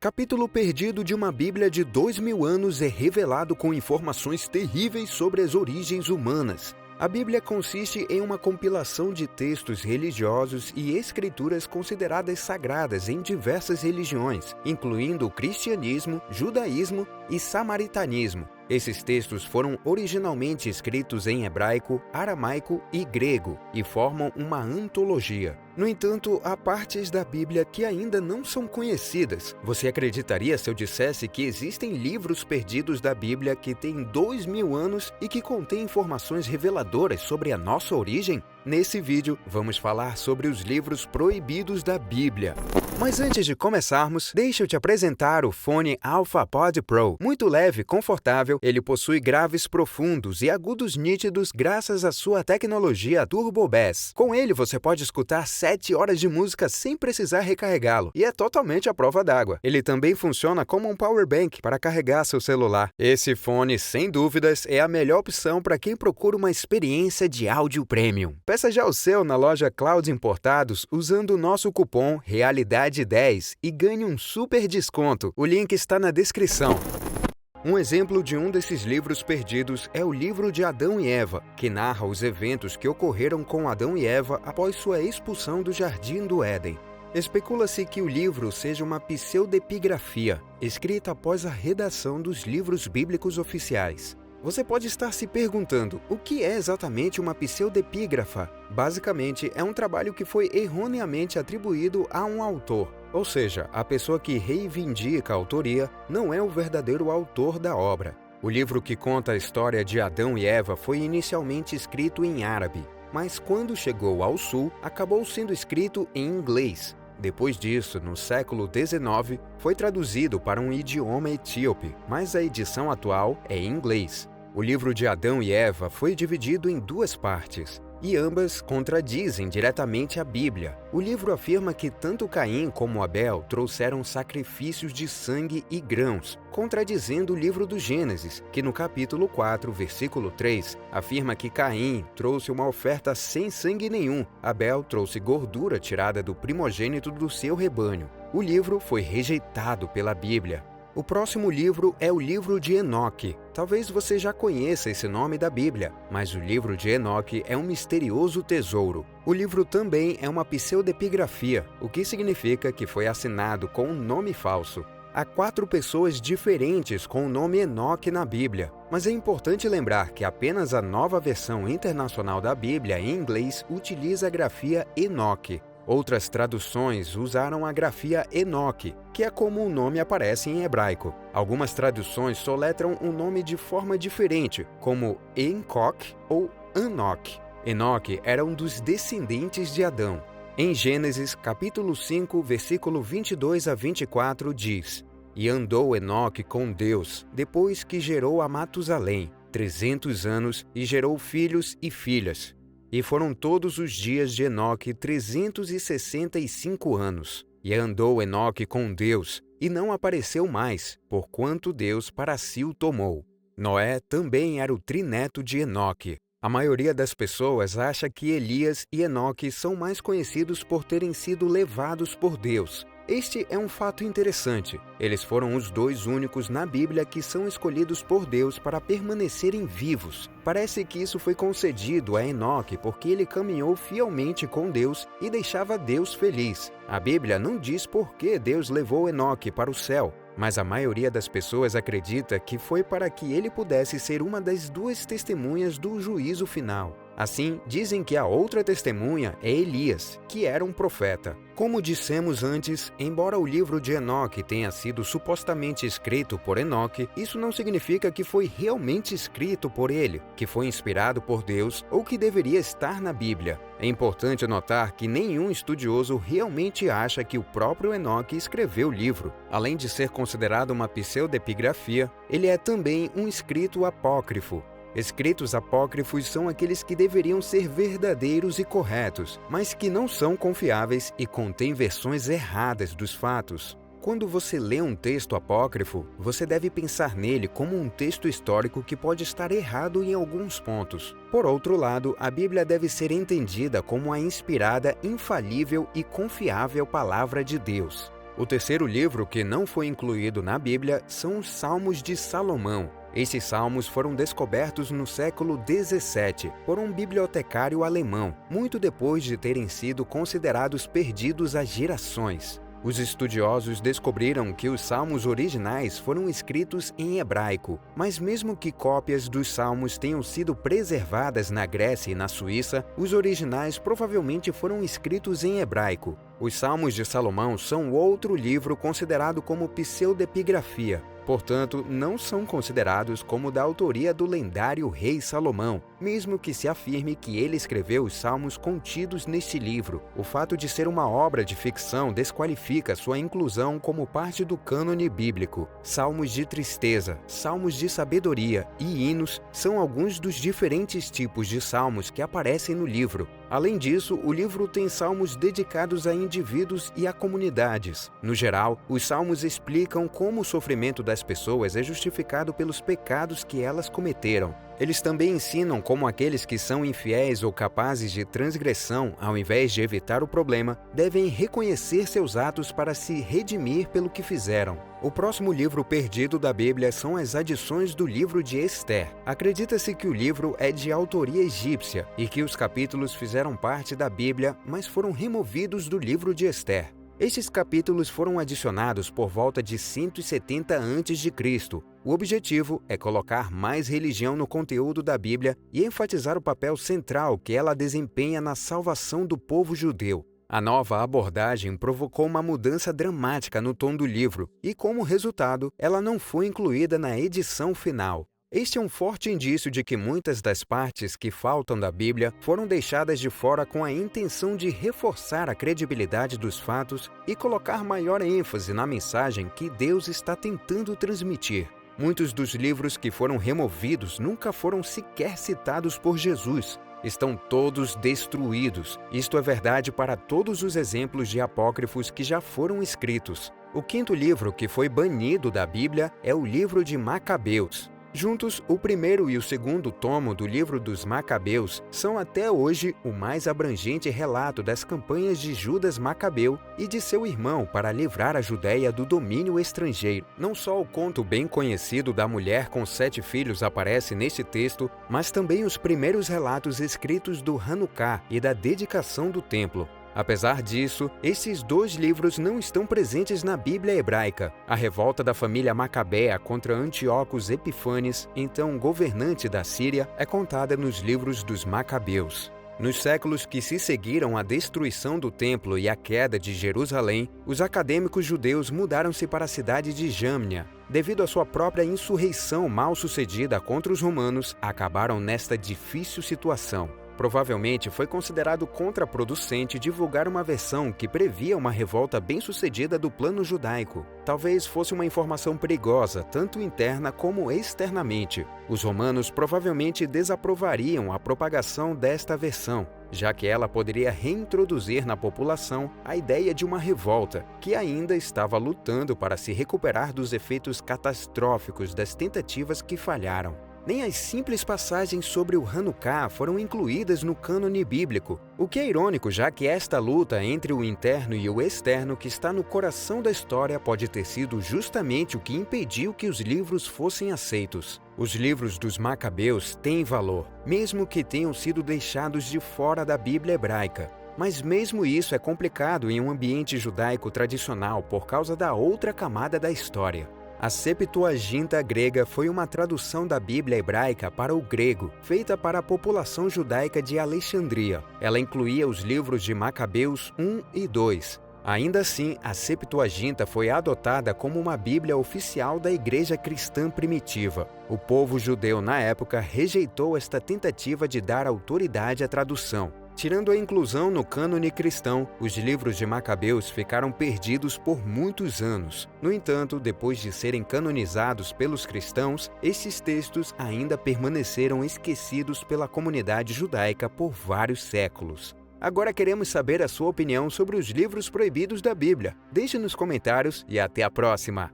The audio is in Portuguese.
Capítulo perdido de uma Bíblia de 2000 anos é revelado com informações terríveis sobre as origens humanas. A Bíblia consiste em uma compilação de textos religiosos e escrituras consideradas sagradas em diversas religiões, incluindo o cristianismo, judaísmo e samaritanismo. Esses textos foram originalmente escritos em hebraico, aramaico e grego e formam uma antologia. No entanto, há partes da Bíblia que ainda não são conhecidas. Você acreditaria se eu dissesse que existem livros perdidos da Bíblia que têm 2000 anos e que contêm informações reveladoras sobre a nossa origem? Nesse vídeo, vamos falar sobre os livros proibidos da Bíblia. Mas antes de começarmos, deixa eu te apresentar o fone AlphaPod Pro. Muito leve e confortável, ele possui graves profundos e agudos nítidos graças à sua tecnologia Turbo Bass. Com ele, você pode escutar 7 horas de música sem precisar recarregá-lo, e é totalmente à prova d'água. Ele também funciona como um power bank para carregar seu celular. Esse fone, sem dúvidas, é a melhor opção para quem procura uma experiência de áudio premium. Peça já o seu na loja Cloud Importados usando o nosso cupom REALIDADE10 e ganhe um super desconto. O link está na descrição. Um exemplo de um desses livros perdidos é o livro de Adão e Eva, que narra os eventos que ocorreram com Adão e Eva após sua expulsão do Jardim do Éden. Especula-se que o livro seja uma pseudepigrafia, escrita após a redação dos livros bíblicos oficiais. Você pode estar se perguntando, o que é exatamente uma pseudepígrafa? Basicamente, é um trabalho que foi erroneamente atribuído a um autor. Ou seja, a pessoa que reivindica a autoria não é o verdadeiro autor da obra. O livro que conta a história de Adão e Eva foi inicialmente escrito em árabe, mas quando chegou ao sul, acabou sendo escrito em inglês. Depois disso, no século XIX, foi traduzido para um idioma etíope, mas a edição atual é em inglês. O livro de Adão e Eva foi dividido em 2 partes, e ambas contradizem diretamente a Bíblia. O livro afirma que tanto Caim como Abel trouxeram sacrifícios de sangue e grãos, contradizendo o livro do Gênesis, que no capítulo 4, versículo 3, afirma que Caim trouxe uma oferta sem sangue nenhum, Abel trouxe gordura tirada do primogênito do seu rebanho. O livro foi rejeitado pela Bíblia. O próximo livro é o livro de Enoque. Talvez você já conheça esse nome da Bíblia, mas o livro de Enoque é um misterioso tesouro. O livro também é uma pseudepigrafia, o que significa que foi assinado com um nome falso. Há 4 pessoas diferentes com o nome Enoque na Bíblia, mas é importante lembrar que apenas a nova versão internacional da Bíblia em inglês utiliza a grafia Enoque. Outras traduções usaram a grafia Enoque, que é como o nome aparece em hebraico. Algumas traduções soletram o nome de forma diferente, como Encoque ou Anoque. Enoque era um dos descendentes de Adão. Em Gênesis, capítulo 5, versículo 22 a 24, diz: E andou Enoque com Deus, depois que gerou a Matusalém, 300 anos, e gerou filhos e filhas. E foram todos os dias de Enoque 365 anos. E andou Enoque com Deus, e não apareceu mais, porquanto Deus para si o tomou. Noé também era o trineto de Enoque. A maioria das pessoas acha que Elias e Enoque são mais conhecidos por terem sido levados por Deus. Este é um fato interessante. Eles foram os 2 únicos na Bíblia que são escolhidos por Deus para permanecerem vivos. Parece que isso foi concedido a Enoque porque ele caminhou fielmente com Deus e deixava Deus feliz. A Bíblia não diz por que Deus levou Enoque para o céu, mas a maioria das pessoas acredita que foi para que ele pudesse ser uma das 2 testemunhas do juízo final. Assim, dizem que a outra testemunha é Elias, que era um profeta. Como dissemos antes, embora o livro de Enoque tenha sido supostamente escrito por Enoque, isso não significa que foi realmente escrito por ele, que foi inspirado por Deus ou que deveria estar na Bíblia. É importante notar que nenhum estudioso realmente acha que o próprio Enoque escreveu o livro. Além de ser considerado uma pseudepigrafia, ele é também um escrito apócrifo. Escritos apócrifos são aqueles que deveriam ser verdadeiros e corretos, mas que não são confiáveis e contêm versões erradas dos fatos. Quando você lê um texto apócrifo, você deve pensar nele como um texto histórico que pode estar errado em alguns pontos. Por outro lado, a Bíblia deve ser entendida como a inspirada, infalível e confiável palavra de Deus. O terceiro livro que não foi incluído na Bíblia são os Salmos de Salomão. Esses salmos foram descobertos no século XVII por um bibliotecário alemão, muito depois de terem sido considerados perdidos há gerações. Os estudiosos descobriram que os salmos originais foram escritos em hebraico, mas mesmo que cópias dos salmos tenham sido preservadas na Grécia e na Suíça, os originais provavelmente foram escritos em hebraico. Os Salmos de Salomão são outro livro considerado como pseudepigrafia. Portanto, não são considerados como da autoria do lendário rei Salomão, mesmo que se afirme que ele escreveu os salmos contidos neste livro. O fato de ser uma obra de ficção desqualifica sua inclusão como parte do cânone bíblico. Salmos de tristeza, salmos de sabedoria e hinos são alguns dos diferentes tipos de salmos que aparecem no livro. Além disso, o livro tem salmos dedicados a indivíduos e a comunidades. No geral, os salmos explicam como o sofrimento das pessoas é justificado pelos pecados que elas cometeram. Eles também ensinam como aqueles que são infiéis ou capazes de transgressão, ao invés de evitar o problema, devem reconhecer seus atos para se redimir pelo que fizeram. O próximo livro perdido da Bíblia são as adições do livro de Ester. Acredita-se que o livro é de autoria egípcia e que os capítulos fizeram parte da Bíblia, mas foram removidos do livro de Ester. Estes capítulos foram adicionados por volta de 170 a.C. O objetivo é colocar mais religião no conteúdo da Bíblia e enfatizar o papel central que ela desempenha na salvação do povo judeu. A nova abordagem provocou uma mudança dramática no tom do livro e, como resultado, ela não foi incluída na edição final. Este é um forte indício de que muitas das partes que faltam da Bíblia foram deixadas de fora com a intenção de reforçar a credibilidade dos fatos e colocar maior ênfase na mensagem que Deus está tentando transmitir. Muitos dos livros que foram removidos nunca foram sequer citados por Jesus. Estão todos destruídos. Isto é verdade para todos os exemplos de apócrifos que já foram escritos. O quinto livro que foi banido da Bíblia é o livro de Macabeus. Juntos, o primeiro e o segundo tomo do livro dos Macabeus são até hoje o mais abrangente relato das campanhas de Judas Macabeu e de seu irmão para livrar a Judéia do domínio estrangeiro. Não só o conto bem conhecido da mulher com 7 filhos aparece neste texto, mas também os primeiros relatos escritos do Hanukkah e da dedicação do templo. Apesar disso, esses 2 livros não estão presentes na Bíblia hebraica. A revolta da família Macabea contra Antíoco Epifanes, então governante da Síria, é contada nos livros dos Macabeus. Nos séculos que se seguiram à destruição do templo e à queda de Jerusalém, os acadêmicos judeus mudaram-se para a cidade de Jâmnia. Devido à sua própria insurreição mal-sucedida contra os romanos, acabaram nesta difícil situação. Provavelmente foi considerado contraproducente divulgar uma versão que previa uma revolta bem-sucedida do plano judaico. Talvez fosse uma informação perigosa, tanto interna como externamente. Os romanos provavelmente desaprovariam a propagação desta versão, já que ela poderia reintroduzir na população a ideia de uma revolta, que ainda estava lutando para se recuperar dos efeitos catastróficos das tentativas que falharam. Nem as simples passagens sobre o Hanukkah foram incluídas no cânone bíblico, o que é irônico, já que esta luta entre o interno e o externo que está no coração da história pode ter sido justamente o que impediu que os livros fossem aceitos. Os livros dos Macabeus têm valor, mesmo que tenham sido deixados de fora da Bíblia hebraica. Mas mesmo isso é complicado em um ambiente judaico tradicional por causa da outra camada da história. A Septuaginta grega foi uma tradução da Bíblia hebraica para o grego, feita para a população judaica de Alexandria. Ela incluía os livros de Macabeus 1 e 2. Ainda assim, a Septuaginta foi adotada como uma Bíblia oficial da Igreja cristã primitiva. O povo judeu na época rejeitou esta tentativa de dar autoridade à tradução. Tirando a inclusão no cânone cristão, os livros de Macabeus ficaram perdidos por muitos anos. No entanto, depois de serem canonizados pelos cristãos, esses textos ainda permaneceram esquecidos pela comunidade judaica por vários séculos. Agora queremos saber a sua opinião sobre os livros proibidos da Bíblia. Deixe nos comentários e até a próxima!